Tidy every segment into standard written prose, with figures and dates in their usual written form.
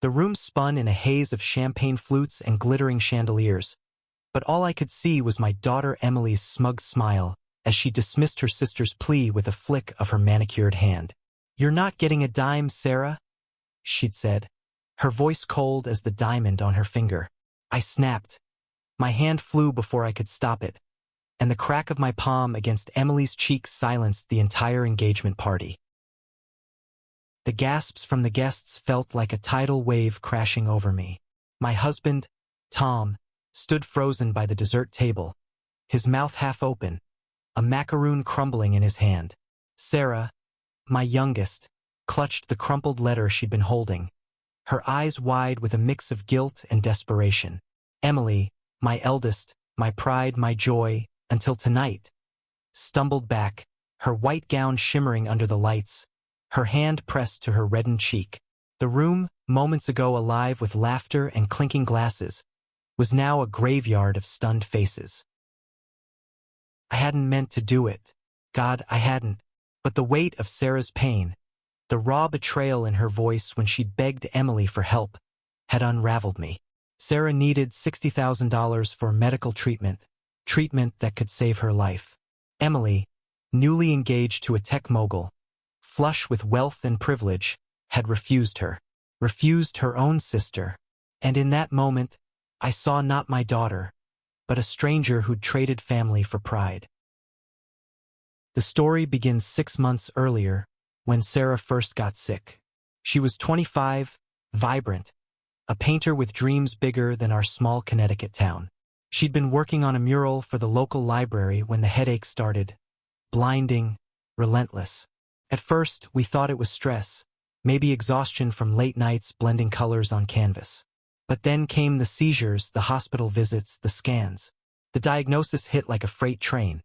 The room spun in a haze of champagne flutes and glittering chandeliers, but all I could see was my daughter Emily's smug smile as she dismissed her sister's plea with a flick of her manicured hand. "You're not getting a dime, Sarah," she'd said, her voice cold as the diamond on her finger. I snapped. My hand flew before I could stop it, and the crack of my palm against Emily's cheek silenced the entire engagement party. The gasps from the guests felt like a tidal wave crashing over me. My husband, Tom, stood frozen by the dessert table, his mouth half open, a macaroon crumbling in his hand. Sarah, my youngest, clutched the crumpled letter she'd been holding, her eyes wide with a mix of guilt and desperation. Emily, my eldest, my pride, my joy, until tonight, stumbled back, her white gown shimmering under the lights, her hand pressed to her reddened cheek. The room, moments ago alive with laughter and clinking glasses, was now a graveyard of stunned faces. I hadn't meant to do it. God, I hadn't. But the weight of Sarah's pain, the raw betrayal in her voice when she begged Emily for help, had unraveled me. Sarah needed $60,000 for medical treatment that could save her life. Emily, newly engaged to a tech mogul, flush with wealth and privilege, had refused her own sister. And in that moment, I saw not my daughter, but a stranger who'd traded family for pride. The story begins 6 months earlier, when Sarah first got sick. She was 25, vibrant, a painter with dreams bigger than our small Connecticut town. She'd been working on a mural for the local library when the headache started, blinding, relentless. At first, we thought it was stress, maybe exhaustion from late nights blending colors on canvas. But then came the seizures, the hospital visits, the scans. The diagnosis hit like a freight train.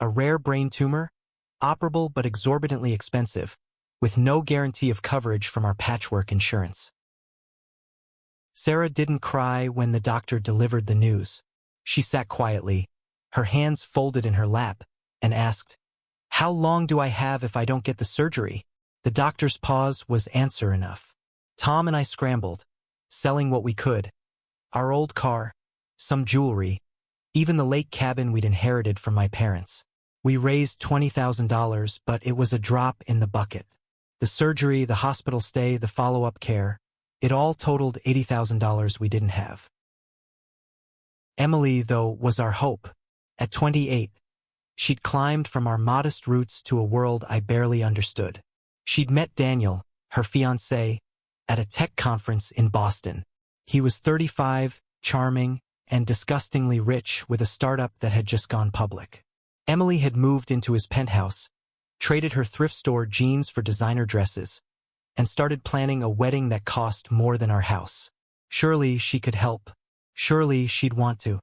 A rare brain tumor, operable but exorbitantly expensive, with no guarantee of coverage from our patchwork insurance. Sarah didn't cry when the doctor delivered the news. She sat quietly, her hands folded in her lap, and asked, "How long do I have if I don't get the surgery?" The doctor's pause was answer enough. Tom and I scrambled, selling what we could. Our old car, some jewelry, even the lake cabin we'd inherited from my parents. We raised $20,000, but it was a drop in the bucket. The surgery, the hospital stay, the follow-up care, it all totaled $80,000 we didn't have. Emily, though, was our hope. At 28, she'd climbed from our modest roots to a world I barely understood. She'd met Daniel, her fiancé, at a tech conference in Boston. He was 35, charming, and disgustingly rich with a startup that had just gone public. Emily had moved into his penthouse, traded her thrift store jeans for designer dresses, and started planning a wedding that cost more than our house. Surely she could help. Surely she'd want to.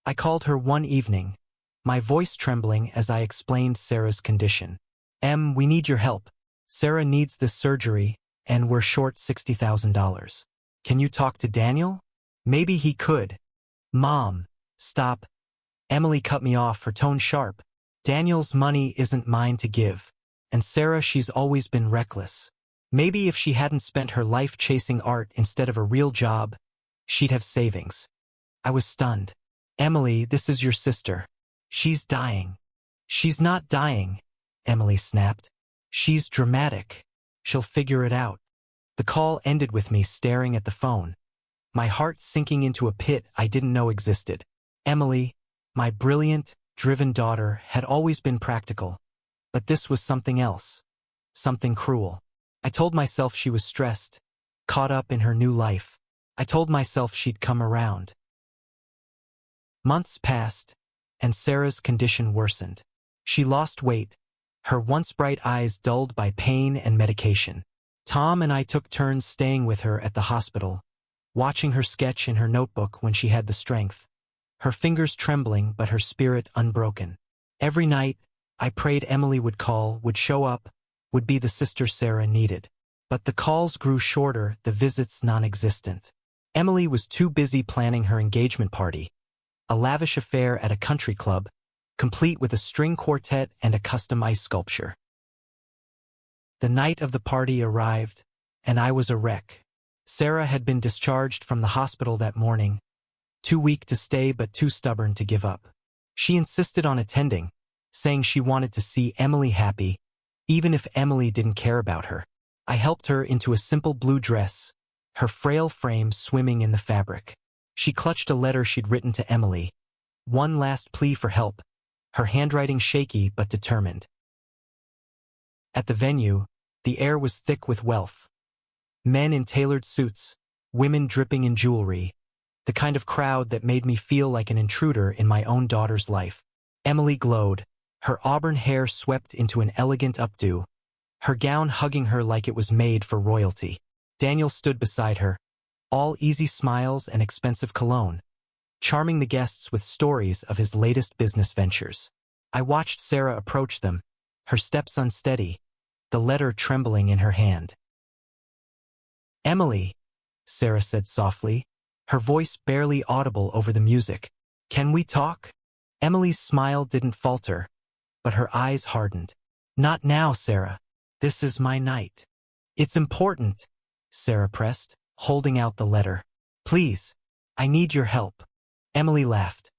I called her one evening, my voice trembling as I explained Sarah's condition. "Em, we need your help. Sarah needs this surgery, and we're short $60,000. Can you talk to Daniel? Maybe he could." "Mom, stop." Emily cut me off, her tone sharp. "Daniel's money isn't mine to give. And Sarah, she's always been reckless. Maybe if she hadn't spent her life chasing art instead of a real job, she'd have savings." I was stunned. "Emily, this is your sister. She's dying." "She's not dying," Emily snapped. "She's dramatic. She'll figure it out." The call ended with me staring at the phone, my heart sinking into a pit I didn't know existed. Emily, my brilliant, driven daughter, had always been practical, but this was something else, something cruel. I told myself she was stressed, caught up in her new life. I told myself she'd come around. Months passed, and Sarah's condition worsened. She lost weight, her once bright eyes dulled by pain and medication. Tom and I took turns staying with her at the hospital, watching her sketch in her notebook when she had the strength, her fingers trembling but her spirit unbroken. Every night, I prayed Emily would call, would show up, would be the sister Sarah needed. But the calls grew shorter, the visits non-existent. Emily was too busy planning her engagement party, a lavish affair at a country club, complete with a string quartet and a custom ice sculpture. The night of the party arrived, and I was a wreck. Sarah had been discharged from the hospital that morning, too weak to stay but too stubborn to give up. She insisted on attending, saying she wanted to see Emily happy, even if Emily didn't care about her. I helped her into a simple blue dress, her frail frame swimming in the fabric. She clutched a letter she'd written to Emily, one last plea for help, her handwriting shaky but determined. At the venue, the air was thick with wealth. Men in tailored suits, women dripping in jewelry, the kind of crowd that made me feel like an intruder in my own daughter's life. Emily glowed, her auburn hair swept into an elegant updo, her gown hugging her like it was made for royalty. Daniel stood beside her, all easy smiles and expensive cologne, charming the guests with stories of his latest business ventures. I watched Sarah approach them, her steps unsteady, the letter trembling in her hand. "Emily," Sarah said softly, her voice barely audible over the music. "Can we talk?" Emily's smile didn't falter, but her eyes hardened. "Not now, Sarah. This is my night." "It's important," Sarah pressed, holding out the letter. "Please, I need your help." Emily laughed,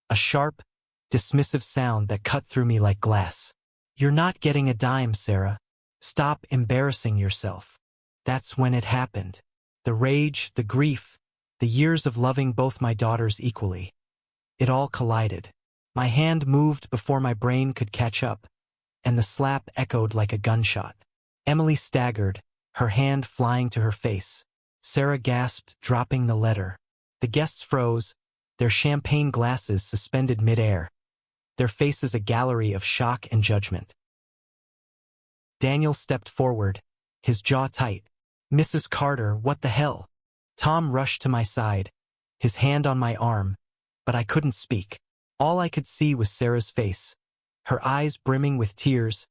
a sharp, dismissive sound that cut through me like glass. "You're not getting a dime, Sarah. Stop embarrassing yourself." That's when it happened. The rage, the grief, the years of loving both my daughters equally. It all collided. My hand moved before my brain could catch up, and the slap echoed like a gunshot. Emily staggered, her hand flying to her face. Sarah gasped, dropping the letter. The guests froze, their champagne glasses suspended mid-air, their faces a gallery of shock and judgment. Daniel stepped forward, his jaw tight. "Mrs. Carter, what the hell?" Tom rushed to my side, his hand on my arm, but I couldn't speak. All I could see was Sarah's face, her eyes brimming with tears,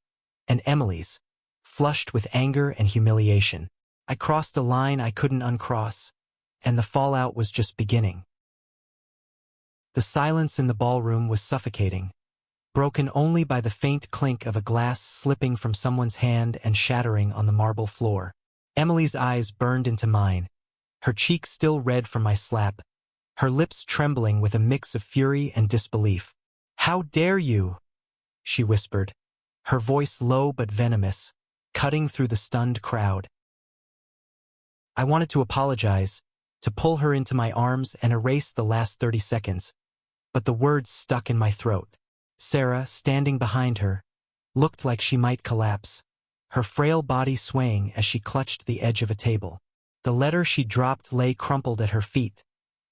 and Emily's, flushed with anger and humiliation. I crossed a line I couldn't uncross, and the fallout was just beginning. The silence in the ballroom was suffocating, broken only by the faint clink of a glass slipping from someone's hand and shattering on the marble floor. Emily's eyes burned into mine, her cheeks still red from my slap, her lips trembling with a mix of fury and disbelief. "How dare you?" she whispered, her voice low but venomous, cutting through the stunned crowd. I wanted to apologize, to pull her into my arms and erase the last 30 seconds, but the words stuck in my throat. Sarah, standing behind her, looked like she might collapse, her frail body swaying as she clutched the edge of a table. The letter she dropped lay crumpled at her feet,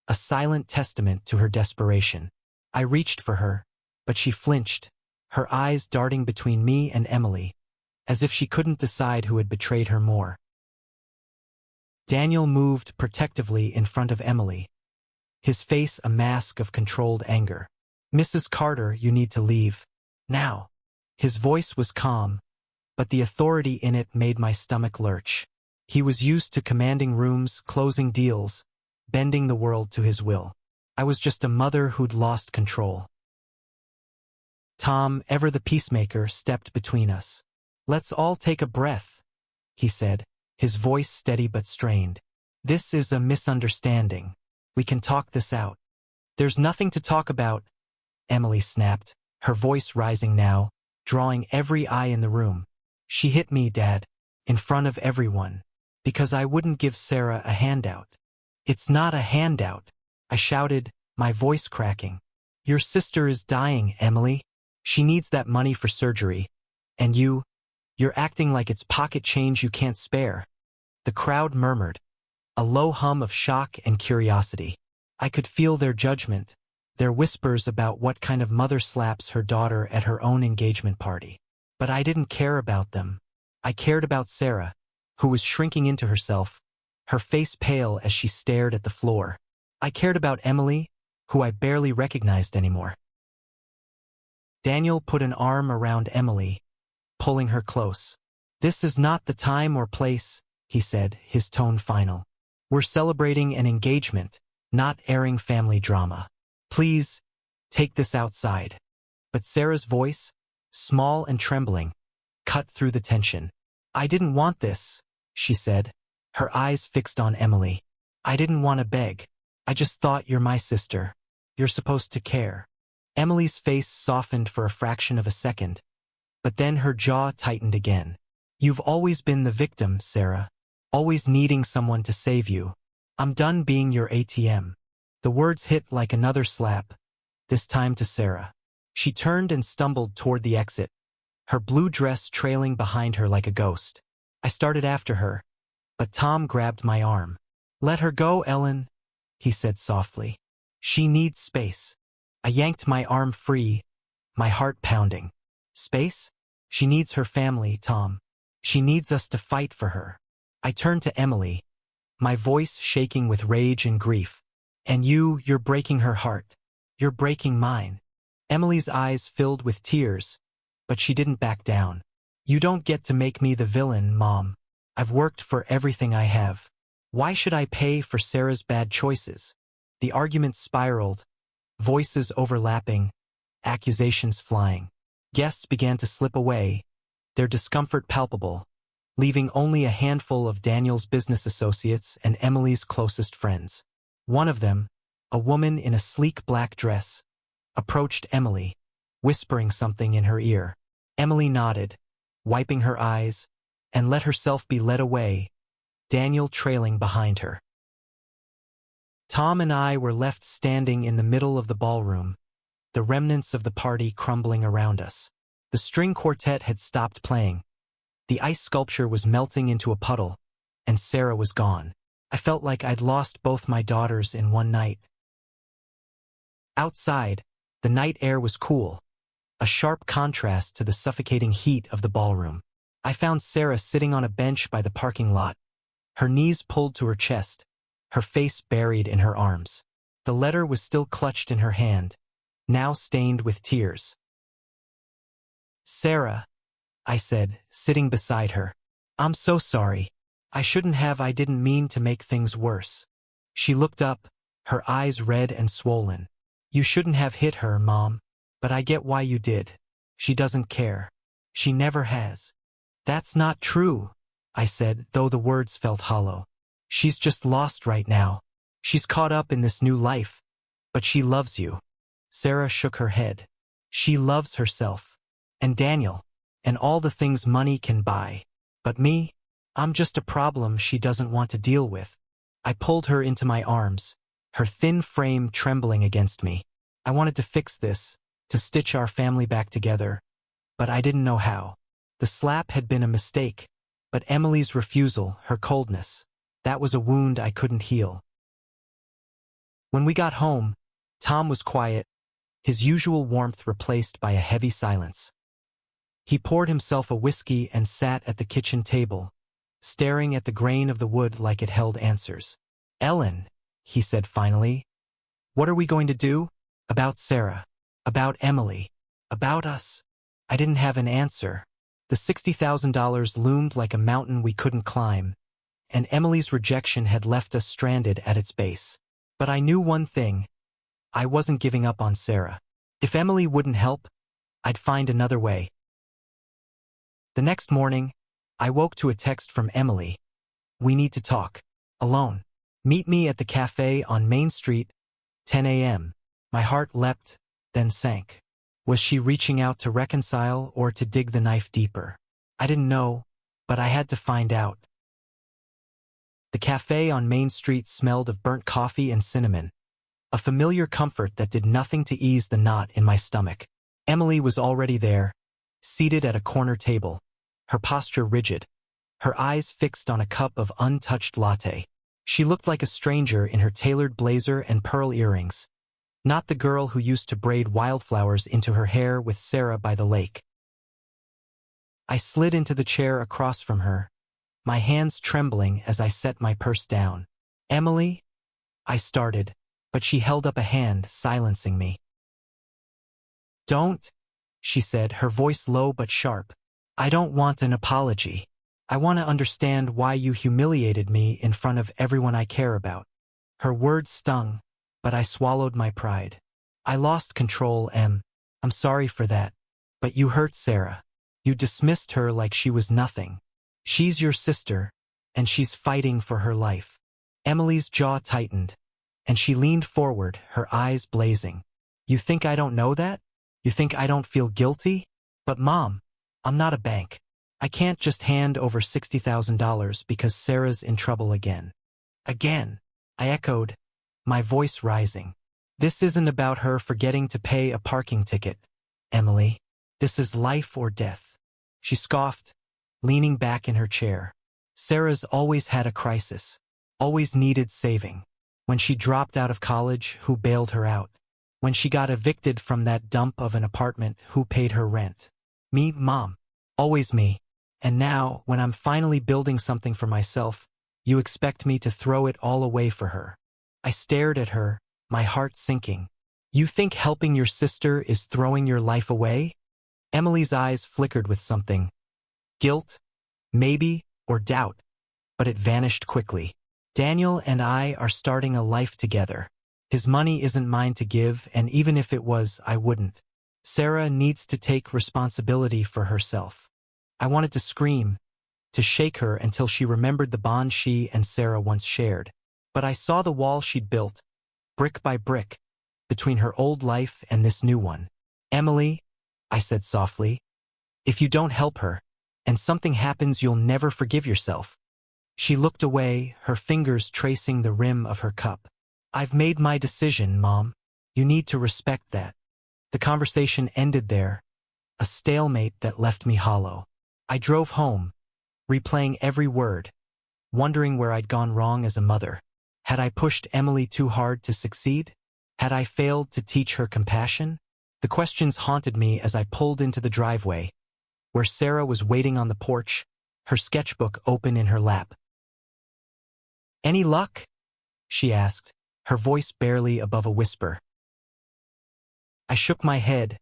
a silent testament to her desperation. I reached for her, but she flinched, her eyes darting between me and Emily, as if she couldn't decide who had betrayed her more. Daniel moved protectively in front of Emily, his face a mask of controlled anger. "Mrs. Carter, you need to leave. Now." His voice was calm, but the authority in it made my stomach lurch. He was used to commanding rooms, closing deals, bending the world to his will. I was just a mother who'd lost control. Tom, ever the peacemaker, stepped between us. "Let's all take a breath," he said, his voice steady but strained. "This is a misunderstanding. We can talk this out." "There's nothing to talk about," Emily snapped, her voice rising now, drawing every eye in the room. "She hit me, Dad, in front of everyone, because I wouldn't give Sarah a handout." "It's not a handout," I shouted, my voice cracking. "Your sister is dying, Emily. She needs that money for surgery. And you're acting like it's pocket change you can't spare." The crowd murmured, a low hum of shock and curiosity. I could feel their judgment, their whispers about what kind of mother slaps her daughter at her own engagement party. But I didn't care about them. I cared about Sarah, who was shrinking into herself, her face pale as she stared at the floor. I cared about Emily, who I barely recognized anymore. Daniel put an arm around Emily, pulling her close. "This is not the time or place," he said, his tone final. "We're celebrating an engagement, not airing family drama. Please, take this outside." But Sarah's voice, small and trembling, cut through the tension. "I didn't want this," she said, her eyes fixed on Emily. "I didn't want to beg. I just thought you're my sister. You're supposed to care." Emily's face softened for a fraction of a second, but then her jaw tightened again. "You've always been the victim, Sarah. Always needing someone to save you. I'm done being your ATM." The words hit like another slap, this time to Sarah. She turned and stumbled toward the exit, her blue dress trailing behind her like a ghost. I started after her, but Tom grabbed my arm. "Let her go, Ellen," he said softly. "She needs space." I yanked my arm free, my heart pounding. "Space? She needs her family, Tom. She needs us to fight for her." I turned to Emily, my voice shaking with rage and grief. "And you're breaking her heart. You're breaking mine." Emily's eyes filled with tears, but she didn't back down. "You don't get to make me the villain, Mom. I've worked for everything I have. Why should I pay for Sarah's bad choices?" The argument spiraled, voices overlapping, accusations flying. Guests began to slip away, their discomfort palpable, leaving only a handful of Daniel's business associates and Emily's closest friends. One of them, a woman in a sleek black dress, approached Emily, whispering something in her ear. Emily nodded, wiping her eyes, and let herself be led away, Daniel trailing behind her. Tom and I were left standing in the middle of the ballroom, the remnants of the party crumbling around us. The string quartet had stopped playing. The ice sculpture was melting into a puddle, and Sarah was gone. I felt like I'd lost both my daughters in one night. Outside, the night air was cool, a sharp contrast to the suffocating heat of the ballroom. I found Sarah sitting on a bench by the parking lot, her knees pulled to her chest, her face buried in her arms. The letter was still clutched in her hand, now stained with tears. "Sarah," I said, sitting beside her. "I'm so sorry. I shouldn't have. I didn't mean to make things worse." She looked up, her eyes red and swollen. "You shouldn't have hit her, Mom. But I get why you did. She doesn't care. She never has." "That's not true," I said, though the words felt hollow. "She's just lost right now. She's caught up in this new life. But she loves you." Sarah shook her head. "She loves herself. And Daniel. And all the things money can buy. But me? I'm just a problem she doesn't want to deal with." I pulled her into my arms, her thin frame trembling against me. I wanted to fix this, to stitch our family back together, but I didn't know how. The slap had been a mistake, but Emily's refusal, her coldness, that was a wound I couldn't heal. When we got home, Tom was quiet, his usual warmth replaced by a heavy silence. He poured himself a whiskey and sat at the kitchen table, staring at the grain of the wood like it held answers. "Ellen," he said finally, "what are we going to do? About Sarah. About Emily. About us." I didn't have an answer. The $60,000 loomed like a mountain we couldn't climb, and Emily's rejection had left us stranded at its base. But I knew one thing. I wasn't giving up on Sarah. If Emily wouldn't help, I'd find another way. The next morning, I woke to a text from Emily. "We need to talk. Alone. Meet me at the cafe on Main Street, 10 a.m. My heart leapt, then sank. Was she reaching out to reconcile or to dig the knife deeper? I didn't know, but I had to find out. The cafe on Main Street smelled of burnt coffee and cinnamon, a familiar comfort that did nothing to ease the knot in my stomach. Emily was already there, seated at a corner table, her posture rigid, her eyes fixed on a cup of untouched latte. She looked like a stranger in her tailored blazer and pearl earrings, not the girl who used to braid wildflowers into her hair with Sarah by the lake. I slid into the chair across from her, my hands trembling as I set my purse down. "Emily?" I started, but she held up a hand, silencing me. "Don't," she said, her voice low but sharp. "I don't want an apology. I want to understand why you humiliated me in front of everyone I care about." Her words stung, but I swallowed my pride. "I lost control, Em. I'm sorry for that. But you hurt Sarah. You dismissed her like she was nothing. She's your sister, and she's fighting for her life. Emily's jaw tightened, and she leaned forward, her eyes blazing. You think I don't know that? You think I don't feel guilty? But Mom, I'm not a bank. I can't just hand over $60,000 because Sarah's in trouble again. Again, I echoed, my voice rising. This isn't about her forgetting to pay a parking ticket, Emily. This is life or death. She scoffed, leaning back in her chair. Sarah's always had a crisis, always needed saving. When she dropped out of college, who bailed her out? When she got evicted from that dump of an apartment, who paid her rent? Me, Mom. Always me. And now, when I'm finally building something for myself, you expect me to throw it all away for her. I stared at her, my heart sinking. You think helping your sister is throwing your life away? Emily's eyes flickered with something. Guilt, maybe, or doubt, but it vanished quickly. Daniel and I are starting a life together. His money isn't mine to give, and even if it was, I wouldn't. Sarah needs to take responsibility for herself. I wanted to scream, to shake her until she remembered the bond she and Sarah once shared. But I saw the wall she'd built, brick by brick, between her old life and this new one. Emily, I said softly, if you don't help her, and something happens, you'll never forgive yourself. She looked away, her fingers tracing the rim of her cup. I've made my decision, Mom. You need to respect that. The conversation ended there, a stalemate that left me hollow. I drove home, replaying every word, wondering where I'd gone wrong as a mother. Had I pushed Emily too hard to succeed? Had I failed to teach her compassion? The questions haunted me as I pulled into the driveway, where Sarah was waiting on the porch, her sketchbook open in her lap. Any luck? She asked, her voice barely above a whisper. I shook my head,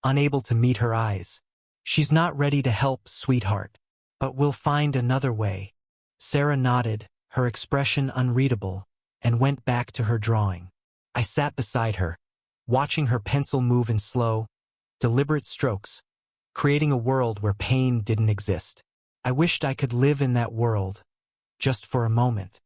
unable to meet her eyes. She's not ready to help, sweetheart, but we'll find another way. Sarah nodded, her expression unreadable, and went back to her drawing. I sat beside her, watching her pencil move in slow, deliberate strokes, creating a world where pain didn't exist. I wished I could live in that world, just for a moment.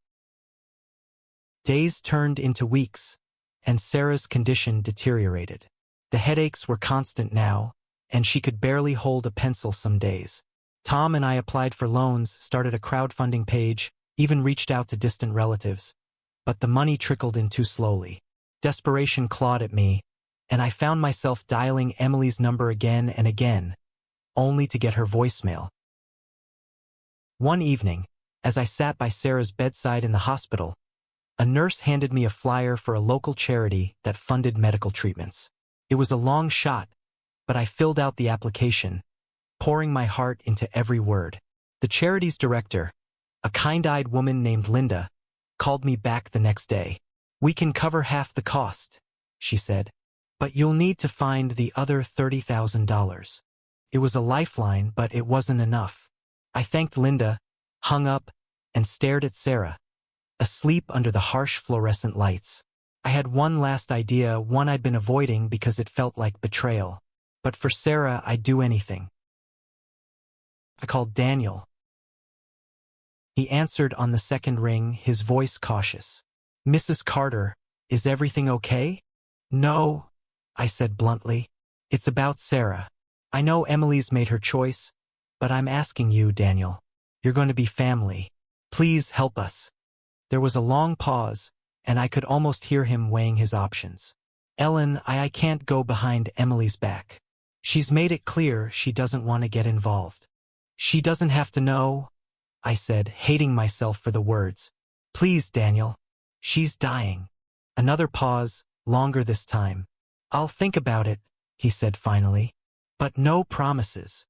Days turned into weeks, and Sarah's condition deteriorated. The headaches were constant now, and she could barely hold a pencil some days. Tom and I applied for loans, started a crowdfunding page, even reached out to distant relatives. But the money trickled in too slowly. Desperation clawed at me, and I found myself dialing Emily's number again and again, only to get her voicemail. One evening, as I sat by Sarah's bedside in the hospital, a nurse handed me a flyer for a local charity that funded medical treatments. It was a long shot, but I filled out the application, pouring my heart into every word. The charity's director, a kind-eyed woman named Linda, called me back the next day. We can cover half the cost, she said, but you'll need to find the other $30,000. It was a lifeline, but it wasn't enough. I thanked Linda, hung up, and stared at Sarah, asleep under the harsh fluorescent lights. I had one last idea, one I'd been avoiding because it felt like betrayal. But for Sarah, I'd do anything. I called Daniel. He answered on the second ring, his voice cautious. Mrs. Carter, is everything okay? No, I said bluntly. It's about Sarah. I know Emily's made her choice, but I'm asking you, Daniel. You're going to be family. Please help us. There was a long pause, and I could almost hear him weighing his options. Ellen, I can't go behind Emily's back. She's made it clear she doesn't want to get involved. She doesn't have to know, I said, hating myself for the words. Please, Daniel. She's dying. Another pause, longer this time. I'll think about it, he said finally. But no promises.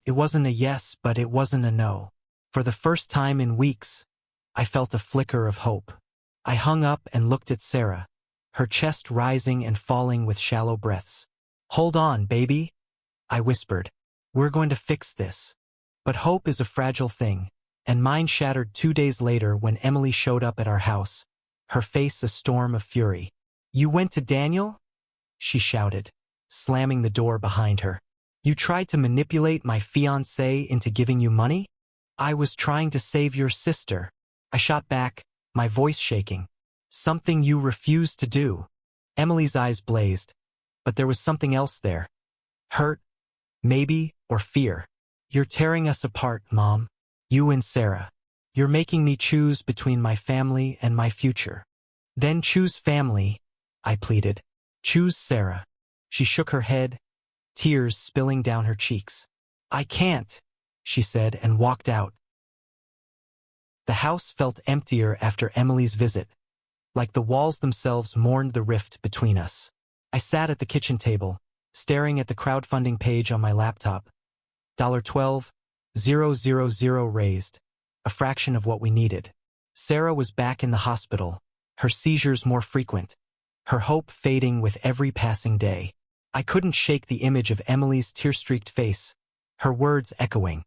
It wasn't a yes, but it wasn't a no. For the first time in weeks, I felt a flicker of hope. I hung up and looked at Sarah, her chest rising and falling with shallow breaths. Hold on, baby, I whispered. We're going to fix this. But hope is a fragile thing, and mine shattered 2 days later when Emily showed up at our house, her face a storm of fury. You went to Daniel? She shouted, slamming the door behind her. You tried to manipulate my fiancé into giving you money? I was trying to save your sister. I shot back, my voice shaking. Something you refused to do. Emily's eyes blazed, but there was something else there. Hurt, maybe, or fear. You're tearing us apart, Mom. You and Sarah. You're making me choose between my family and my future. Then choose family, I pleaded. Choose Sarah. She shook her head, tears spilling down her cheeks. I can't, she said and walked out. The house felt emptier after Emily's visit, like the walls themselves mourned the rift between us. I sat at the kitchen table, staring at the crowdfunding page on my laptop. $12,000 raised, a fraction of what we needed. Sarah was back in the hospital, her seizures more frequent, her hope fading with every passing day. I couldn't shake the image of Emily's tear-streaked face, her words echoing.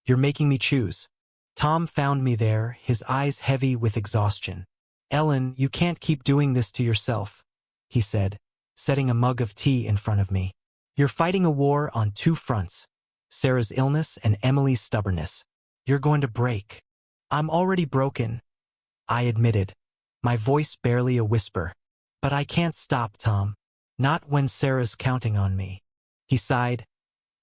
You're making me choose. Tom found me there, his eyes heavy with exhaustion. Ellen, you can't keep doing this to yourself, he said, setting a mug of tea in front of me. You're fighting a war on two fronts, Sarah's illness and Emily's stubbornness. You're going to break. I'm already broken, I admitted, my voice barely a whisper. But I can't stop, Tom. Not when Sarah's counting on me. He sighed,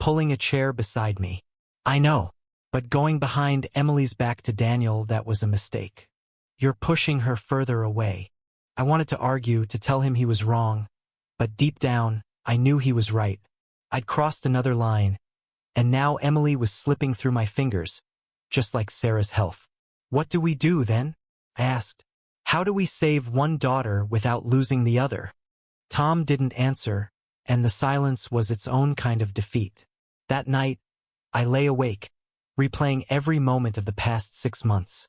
pulling a chair beside me. I know, but going behind Emily's back to Daniel, that was a mistake. You're pushing her further away. I wanted to argue, to tell him he was wrong, but deep down, I knew he was right. I'd crossed another line, and now Emily was slipping through my fingers, just like Sarah's health. What do we do then? I asked. How do we save one daughter without losing the other? Tom didn't answer, and the silence was its own kind of defeat. That night, I lay awake, replaying every moment of the past 6 months.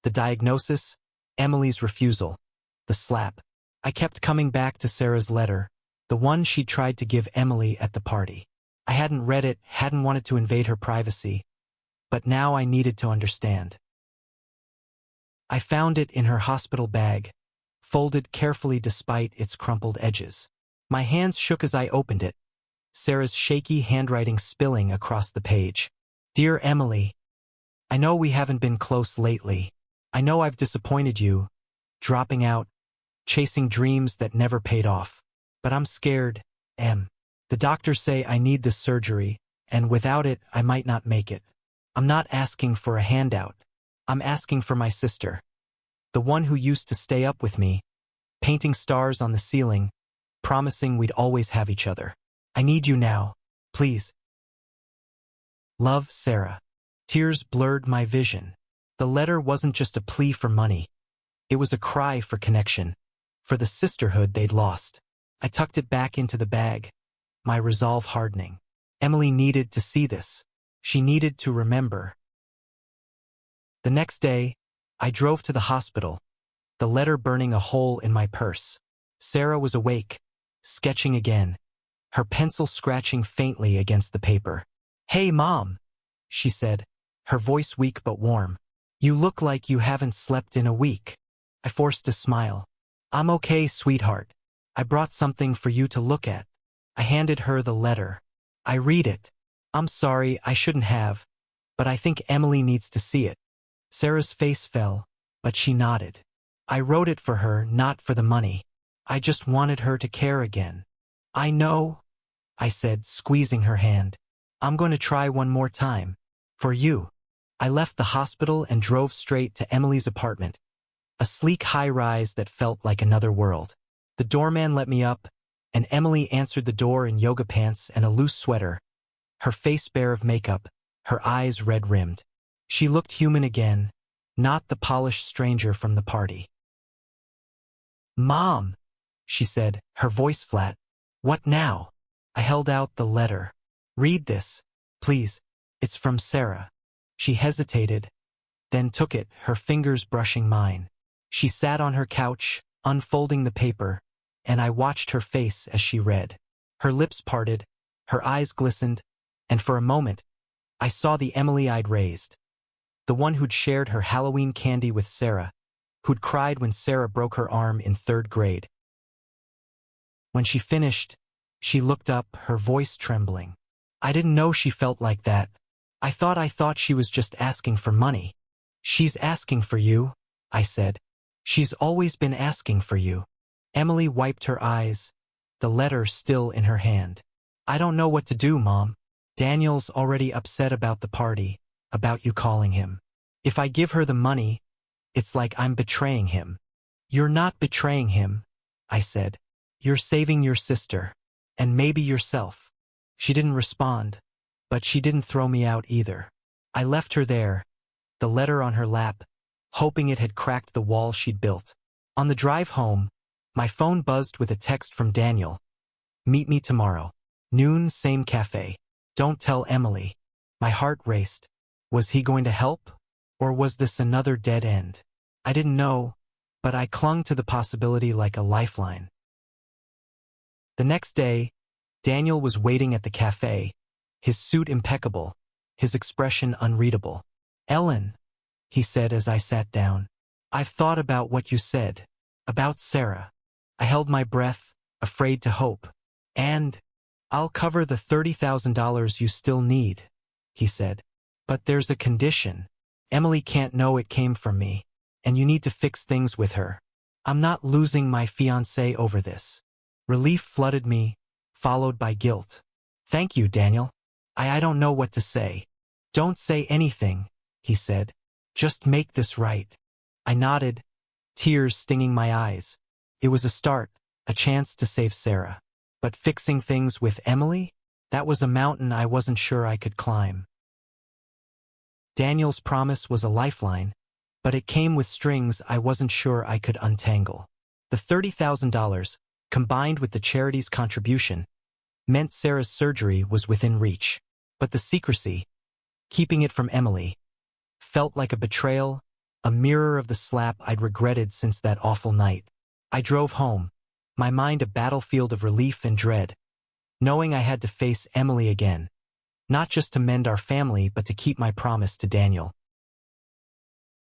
The diagnosis, Emily's refusal, the slap. I kept coming back to Sarah's letter, the one she tried to give Emily at the party. I hadn't read it, hadn't wanted to invade her privacy, but now I needed to understand. I found it in her hospital bag, folded carefully despite its crumpled edges. My hands shook as I opened it, Sarah's shaky handwriting spilling across the page. Dear Emily, I know we haven't been close lately. I know I've disappointed you, dropping out, chasing dreams that never paid off. But I'm scared, Em. The doctors say I need this surgery, and without it, I might not make it. I'm not asking for a handout. I'm asking for my sister. The one who used to stay up with me, painting stars on the ceiling, promising we'd always have each other. I need you now, please. Love, Sarah. Tears blurred my vision. The letter wasn't just a plea for money. It was a cry for connection, for the sisterhood they'd lost. I tucked it back into the bag, my resolve hardening. Emily needed to see this. She needed to remember. The next day, I drove to the hospital, the letter burning a hole in my purse. Sarah was awake, sketching again, her pencil scratching faintly against the paper. Hey, Mom, she said, her voice weak but warm. You look like you haven't slept in a week. I forced a smile. I'm okay, sweetheart. I brought something for you to look at. I handed her the letter. I read it. I'm sorry, I shouldn't have, but I think Emily needs to see it. Sarah's face fell, but she nodded. I wrote it for her, not for the money. I just wanted her to care again. I know, I said, squeezing her hand. I'm going to try one more time. For you. I left the hospital and drove straight to Emily's apartment, a sleek high-rise that felt like another world. The doorman let me up, and Emily answered the door in yoga pants and a loose sweater, her face bare of makeup, her eyes red-rimmed. She looked human again, not the polished stranger from the party. Mom, she said, her voice flat. What now? I held out the letter. Read this, please. It's from Sarah. She hesitated, then took it, her fingers brushing mine. She sat on her couch, unfolding the paper, and I watched her face as she read. Her lips parted, her eyes glistened, and for a moment, I saw the Emily I'd raised. The one who'd shared her Halloween candy with Sarah, who'd cried when Sarah broke her arm in 3rd grade. When she finished, she looked up, her voice trembling. I didn't know she felt like that. I thought she was just asking for money. She's asking for you, I said. She's always been asking for you. Emily wiped her eyes, the letter still in her hand. I don't know what to do, Mom. Daniel's already upset about the party, about you calling him. If I give her the money, it's like I'm betraying him. You're not betraying him, I said. You're saving your sister, and maybe yourself. She didn't respond, but she didn't throw me out either. I left her there, the letter on her lap, hoping it had cracked the wall she'd built. On the drive home, my phone buzzed with a text from Daniel. Meet me tomorrow. Noon, same cafe. Don't tell Emily. My heart raced. Was he going to help? Or was this another dead end? I didn't know, but I clung to the possibility like a lifeline. The next day, Daniel was waiting at the cafe, his suit impeccable, his expression unreadable. Ellen, he said as I sat down, I've thought about what you said, about Sarah. I held my breath, afraid to hope. And I'll cover the $30,000 you still need, he said. But there's a condition. Emily can't know it came from me, and you need to fix things with her. I'm not losing my fiancé over this. Relief flooded me, followed by guilt. Thank you, Daniel. I don't know what to say. Don't say anything, he said. Just make this right. I nodded, tears stinging my eyes. It was a start, a chance to save Sarah. But fixing things with Emily? That was a mountain I wasn't sure I could climb. Daniel's promise was a lifeline, but it came with strings I wasn't sure I could untangle. The $30,000, combined with the charity's contribution, meant Sarah's surgery was within reach. But the secrecy, keeping it from Emily, felt like a betrayal, a mirror of the slap I'd regretted since that awful night. I drove home, my mind a battlefield of relief and dread, knowing I had to face Emily again, not just to mend our family but to keep my promise to Daniel.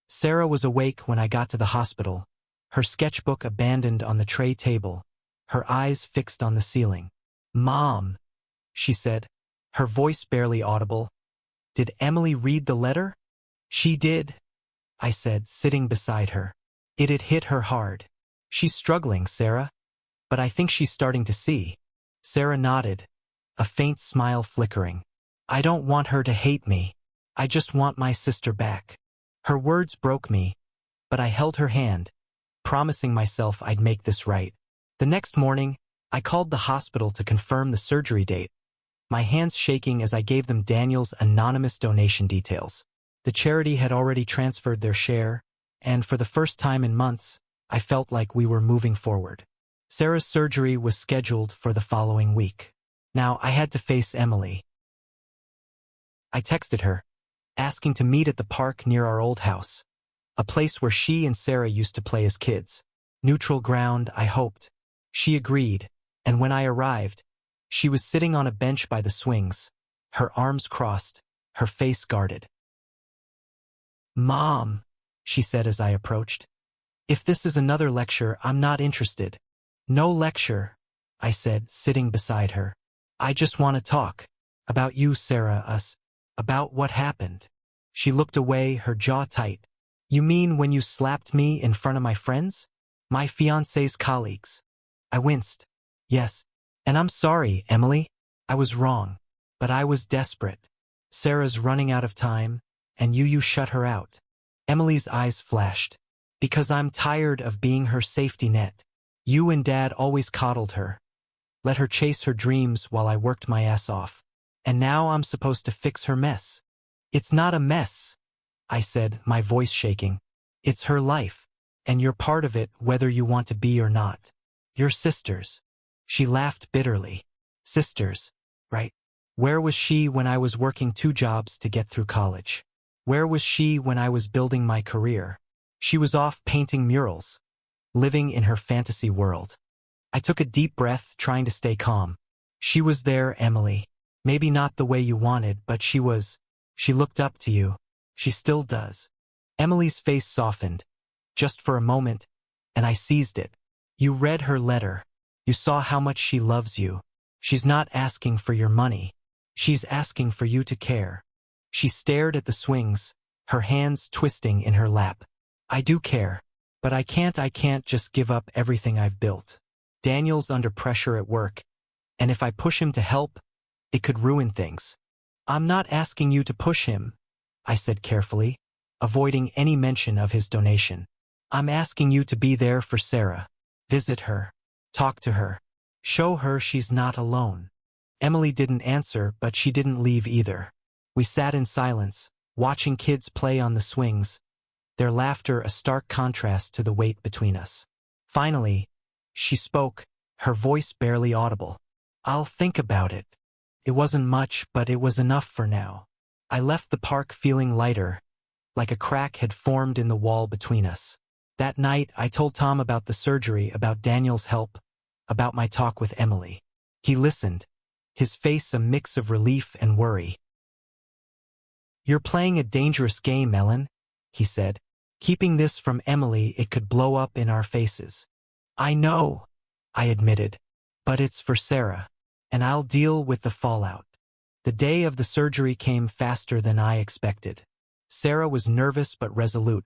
Sarah was awake when I got to the hospital, her sketchbook abandoned on the tray table, her eyes fixed on the ceiling. Mom, she said, her voice barely audible. Did Emily read the letter? She did, I said, sitting beside her. It had hit her hard. She's struggling, Sarah. But I think she's starting to see. Sarah nodded, a faint smile flickering. I don't want her to hate me. I just want my sister back. Her words broke me, but I held her hand, promising myself I'd make this right. The next morning, I called the hospital to confirm the surgery date, my hands shaking as I gave them Daniel's anonymous donation details. The charity had already transferred their share, and for the first time in months, I felt like we were moving forward. Sarah's surgery was scheduled for the following week. Now I had to face Emily. I texted her, asking to meet at the park near our old house, a place where she and Sarah used to play as kids. Neutral ground, I hoped. She agreed, and when I arrived, she was sitting on a bench by the swings, her arms crossed, her face guarded. Mom, she said as I approached. If this is another lecture, I'm not interested. No lecture, I said, sitting beside her. I just want to talk. About you, Sarah, us. About what happened. She looked away, her jaw tight. You mean when you slapped me in front of my friends? My fiancé's colleagues. I winced. Yes. And I'm sorry, Emily. I was wrong. But I was desperate. Sarah's running out of time, and you shut her out. Emily's eyes flashed. Because I'm tired of being her safety net. You and Dad always coddled her. Let her chase her dreams while I worked my ass off. And now I'm supposed to fix her mess. It's not a mess, I said, my voice shaking. It's her life. And you're part of it whether you want to be or not. You're sisters. She laughed bitterly. Sisters, right? Where was she when I was working 2 jobs to get through college? Where was she when I was building my career? She was off painting murals, living in her fantasy world. I took a deep breath, trying to stay calm. She was there, Emily. Maybe not the way you wanted, but she was. She looked up to you. She still does. Emily's face softened, just for a moment, and I seized it. You read her letter. You saw how much she loves you. She's not asking for your money. She's asking for you to care. She stared at the swings, her hands twisting in her lap. I do care. But I can't just give up everything I've built. Daniel's under pressure at work, and if I push him to help, it could ruin things. I'm not asking you to push him, I said carefully, avoiding any mention of his donation. I'm asking you to be there for Sarah. Visit her. Talk to her. Show her she's not alone. Emily didn't answer, but she didn't leave either. We sat in silence, watching kids play on the swings, their laughter a stark contrast to the weight between us. Finally, she spoke, her voice barely audible. I'll think about it. It wasn't much, but it was enough for now. I left the park feeling lighter, like a crack had formed in the wall between us. That night, I told Tom about the surgery, about Daniel's help, about my talk with Emily. He listened, his face a mix of relief and worry. You're playing a dangerous game, Ellen, he said. Keeping this from Emily, it could blow up in our faces. I know, I admitted, but it's for Sarah, and I'll deal with the fallout. The day of the surgery came faster than I expected. Sarah was nervous but resolute,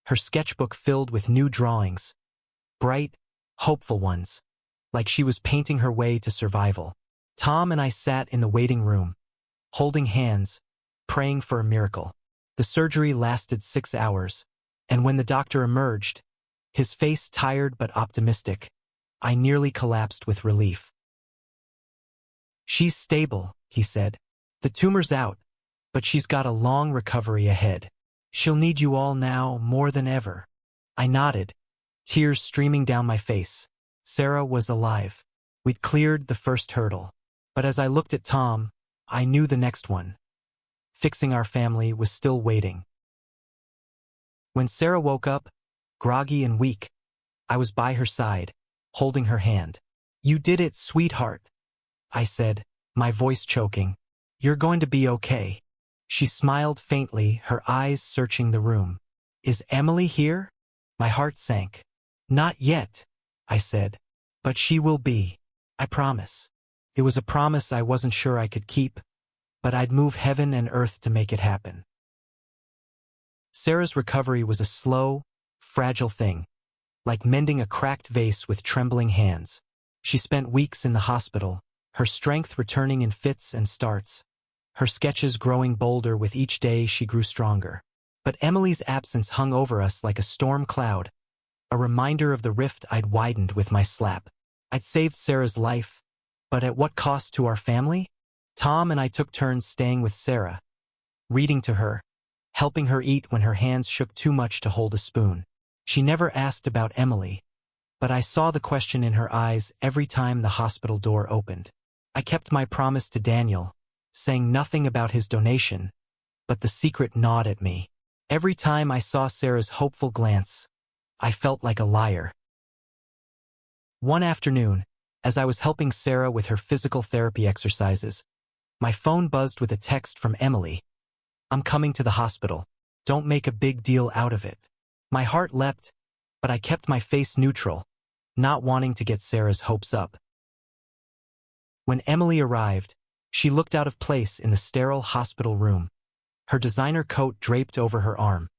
her sketchbook filled with new drawings, bright, hopeful ones, like she was painting her way to survival. Tom and I sat in the waiting room, holding hands, praying for a miracle. The surgery lasted 6 hours, and when the doctor emerged, his face tired but optimistic, I nearly collapsed with relief. She's stable, he said. The tumor's out, but she's got a long recovery ahead. She'll need you all now more than ever. I nodded, tears streaming down my face. Sarah was alive. We'd cleared the first hurdle. But as I looked at Tom, I knew the next one. Fixing our family was still waiting. When Sarah woke up, groggy and weak, I was by her side, holding her hand. You did it, sweetheart, I said, my voice choking. You're going to be okay. She smiled faintly, her eyes searching the room. Is Emily here? My heart sank. Not yet, I said, but she will be. I promise. It was a promise I wasn't sure I could keep, but I'd move heaven and earth to make it happen. Sarah's recovery was a slow, fragile thing, like mending a cracked vase with trembling hands. She spent weeks in the hospital, her strength returning in fits and starts, her sketches growing bolder with each day she grew stronger. But Emily's absence hung over us like a storm cloud, a reminder of the rift I'd widened with my slap. I'd saved Sarah's life, but at what cost to our family? Tom and I took turns staying with Sarah, reading to her, helping her eat when her hands shook too much to hold a spoon. She never asked about Emily, but I saw the question in her eyes every time the hospital door opened. I kept my promise to Daniel, saying nothing about his donation, but the secret gnawed at me. Every time I saw Sarah's hopeful glance, I felt like a liar. One afternoon, as I was helping Sarah with her physical therapy exercises, my phone buzzed with a text from Emily. I'm coming to the hospital. Don't make a big deal out of it. My heart leapt, but I kept my face neutral, not wanting to get Sarah's hopes up. When Emily arrived, she looked out of place in the sterile hospital room, her designer coat draped over her arm,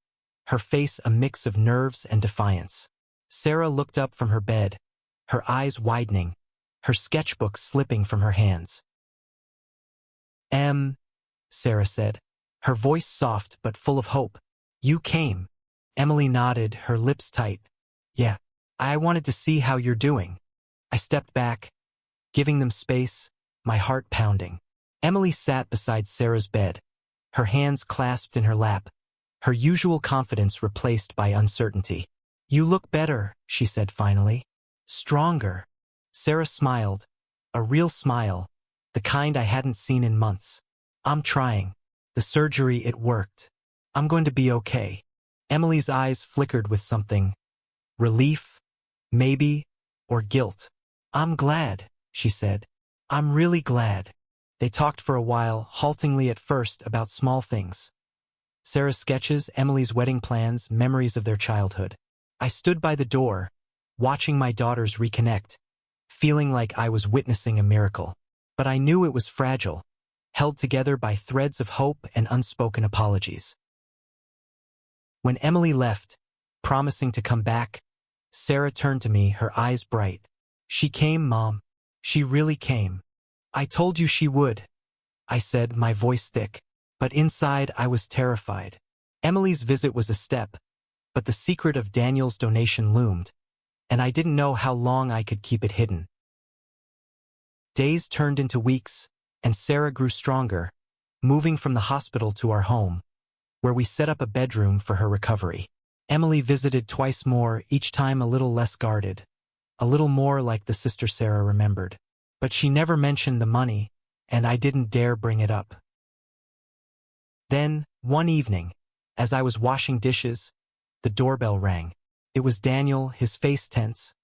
her face a mix of nerves and defiance. Sarah looked up from her bed, her eyes widening, her sketchbook slipping from her hands. Sarah said, her voice soft but full of hope. You came. Emily nodded, her lips tight. Yeah, I wanted to see how you're doing. I stepped back, giving them space, my heart pounding. Emily sat beside Sarah's bed, her hands clasped in her lap, her usual confidence replaced by uncertainty. You look better, she said finally. Stronger. Sarah smiled, a real smile, the kind I hadn't seen in months. I'm trying. The surgery, it worked. I'm going to be okay. Emily's eyes flickered with something. Relief, maybe, or guilt. I'm glad, she said. I'm really glad. They talked for a while, haltingly at first, about small things. Sarah's sketches, Emily's wedding plans, memories of their childhood. I stood by the door, watching my daughters reconnect, feeling like I was witnessing a miracle. But I knew it was fragile, held together by threads of hope and unspoken apologies. When Emily left, promising to come back, Sarah turned to me, her eyes bright. "She came, Mom. She really came. I told you she would," I said, my voice thick. But inside I was terrified. Emily's visit was a step, but the secret of Daniel's donation loomed, and I didn't know how long I could keep it hidden. Days turned into weeks, and Sarah grew stronger, moving from the hospital to our home, where we set up a bedroom for her recovery. Emily visited twice more, each time a little less guarded, a little more like the sister Sarah remembered. But she never mentioned the money, and I didn't dare bring it up. Then, one evening, as I was washing dishes, the doorbell rang. It was Daniel, his face tense,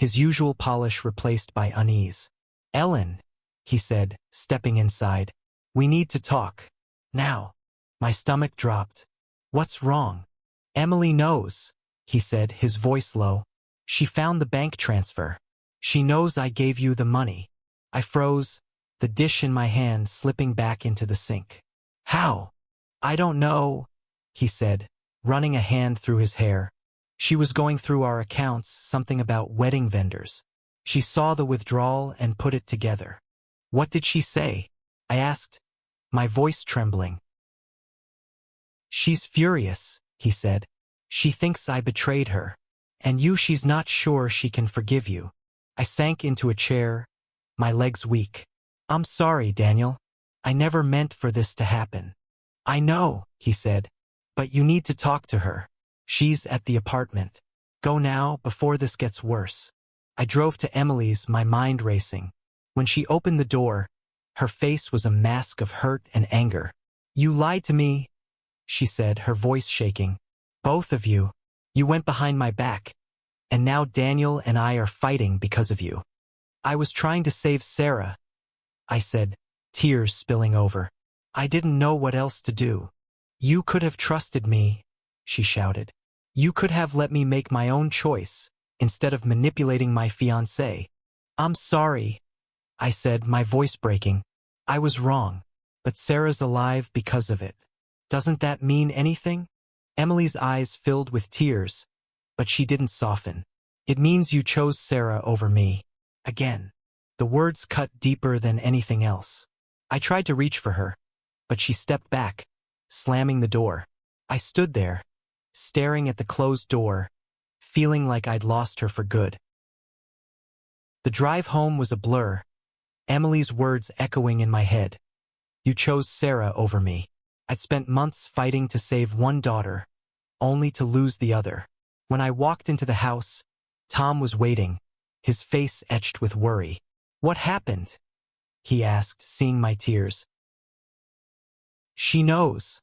his usual polish replaced by unease. "Ellen," he said, stepping inside. "We need to talk. Now." My stomach dropped. "What's wrong?" "Emily knows," he said, his voice low. "She found the bank transfer. She knows I gave you the money." I froze, the dish in my hand slipping back into the sink. "How?" "I don't know," he said, running a hand through his hair. "She was going through our accounts, something about wedding vendors. She saw the withdrawal and put it together." "What did she say?" I asked, my voice trembling. "She's furious," he said. "She thinks I betrayed her. And she's not sure she can forgive you." I sank into a chair, my legs weak. "I'm sorry, Daniel. I never meant for this to happen." "I know," he said, "but you need to talk to her. She's at the apartment. Go now, before this gets worse." I drove to Emily's, my mind racing. When she opened the door, her face was a mask of hurt and anger. "You lied to me," she said, her voice shaking. "Both of you. You went behind my back. And now Daniel and I are fighting because of you." "I was trying to save Sarah," I said, tears spilling over. "I didn't know what else to do." "You could have trusted me," she shouted. "You could have let me make my own choice, instead of manipulating my fiancé." "I'm sorry," I said, my voice breaking. "I was wrong. But Sarah's alive because of it. Doesn't that mean anything?" Emily's eyes filled with tears, but she didn't soften. "It means you chose Sarah over me." Again. The words cut deeper than anything else. I tried to reach for her, but she stepped back, slamming the door. I stood there, staring at the closed door, feeling like I'd lost her for good. The drive home was a blur, Emily's words echoing in my head. "You chose Sarah over me." I'd spent months fighting to save one daughter, only to lose the other. When I walked into the house, Tom was waiting, his face etched with worry. "What happened?" he asked, seeing my tears. "She knows,"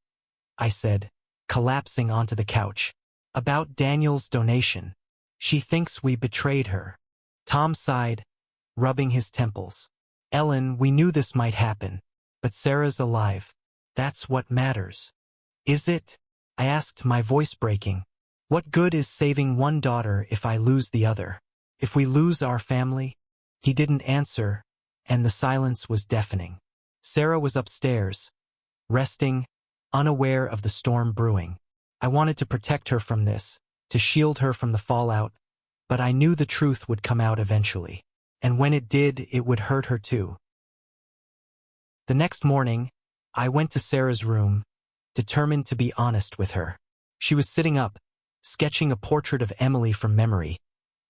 I said, collapsing onto the couch. "About Daniel's donation. She thinks we betrayed her." Tom sighed, rubbing his temples. "Ellen, we knew this might happen, but Sarah's alive. That's what matters." "Is it?" I asked, my voice breaking. "What good is saving one daughter if I lose the other? If we lose our family?" He didn't answer, and the silence was deafening. Sarah was upstairs, resting, unaware of the storm brewing. I wanted to protect her from this, to shield her from the fallout, but I knew the truth would come out eventually. And when it did, it would hurt her too. The next morning, I went to Sarah's room, determined to be honest with her. She was sitting up, sketching a portrait of Emily from memory,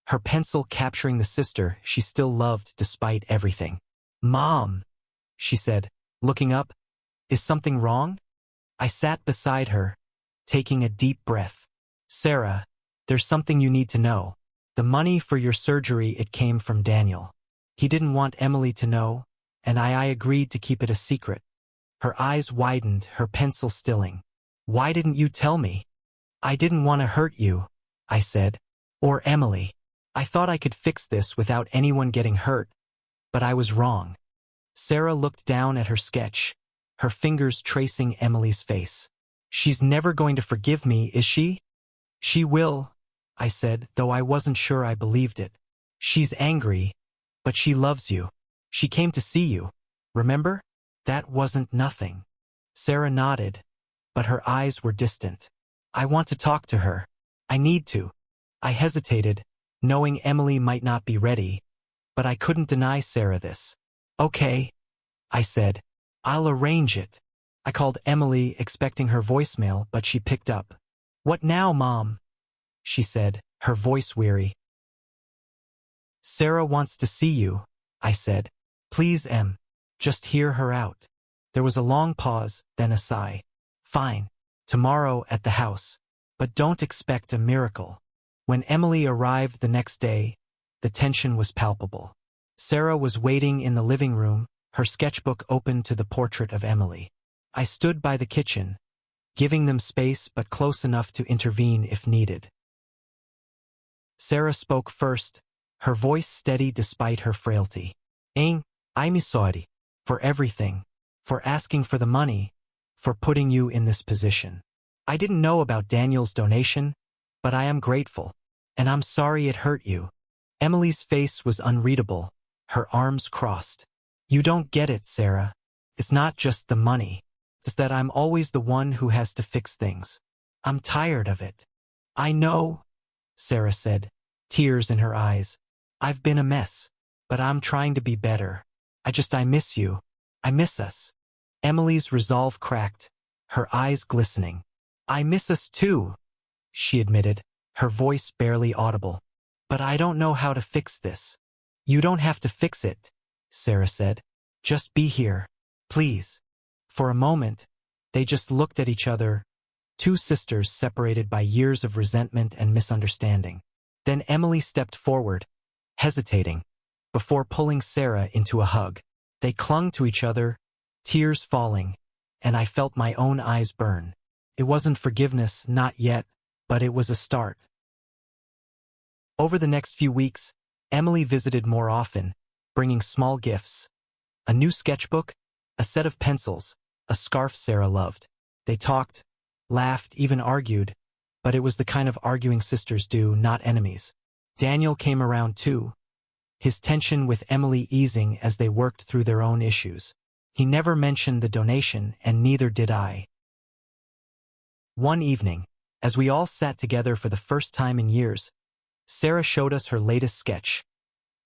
her pencil capturing the sister she still loved despite everything. "Mom," she said, looking up, "is something wrong?" I sat beside her, taking a deep breath. "Sarah, there's something you need to know. The money for your surgery, it came from Daniel. He didn't want Emily to know, and I agreed to keep it a secret." Her eyes widened, her pencil stilling. "Why didn't you tell me?" "I didn't want to hurt you," I said. "Or Emily. I thought I could fix this without anyone getting hurt, but I was wrong." Sarah looked down at her sketch, her fingers tracing Emily's face. "She's never going to forgive me, is she?" "She will," I said, though I wasn't sure I believed it. "She's angry, but she loves you. She came to see you, remember?" That wasn't nothing. Sarah nodded, but her eyes were distant. I want to talk to her. I need to. I hesitated, knowing Emily might not be ready, but I couldn't deny Sarah this. Okay, I said. I'll arrange it. I called Emily, expecting her voicemail, but she picked up. What now, Mom? She said, her voice weary. Sarah wants to see you, I said. Please, Em. Just hear her out. There was a long pause, then a sigh. Fine. Tomorrow at the house. But don't expect a miracle. When Emily arrived the next day, the tension was palpable. Sarah was waiting in the living room, her sketchbook open to the portrait of Emily. I stood by the kitchen, giving them space but close enough to intervene if needed. Sarah spoke first, her voice steady despite her frailty. I'm sorry. For everything. For asking for the money. For putting you in this position. I didn't know about Daniel's donation, but I am grateful. And I'm sorry it hurt you. Emily's face was unreadable, her arms crossed. You don't get it, Sarah. It's not just the money. It's that I'm always the one who has to fix things. I'm tired of it. I know, Sarah said, tears in her eyes. I've been a mess, but I'm trying to be better. I miss you. I miss us. Emily's resolve cracked, her eyes glistening. I miss us too, she admitted, her voice barely audible. But I don't know how to fix this. You don't have to fix it, Sarah said. Just be here, please. For a moment, they just looked at each other, two sisters separated by years of resentment and misunderstanding. Then Emily stepped forward, hesitating, before pulling Sarah into a hug. They clung to each other, tears falling, and I felt my own eyes burn. It wasn't forgiveness, not yet, but it was a start. Over the next few weeks, Emily visited more often, bringing small gifts. A new sketchbook, a set of pencils, a scarf Sarah loved. They talked, laughed, even argued, but it was the kind of arguing sisters do, not enemies. Daniel came around too, his tension with Emily easing as they worked through their own issues. He never mentioned the donation, and neither did I. One evening, as we all sat together for the first time in years, Sarah showed us her latest sketch,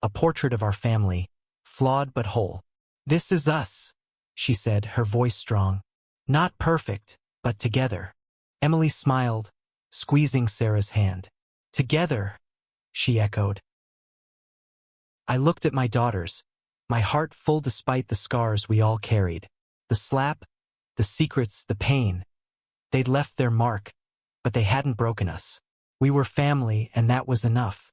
a portrait of our family, flawed but whole. This is us, she said, her voice strong. Not perfect, but together. Emily smiled, squeezing Sarah's hand. Together, she echoed. I looked at my daughters, my heart full despite the scars we all carried. The slap, the secrets, the pain. They'd left their mark, but they hadn't broken us. We were family, and that was enough.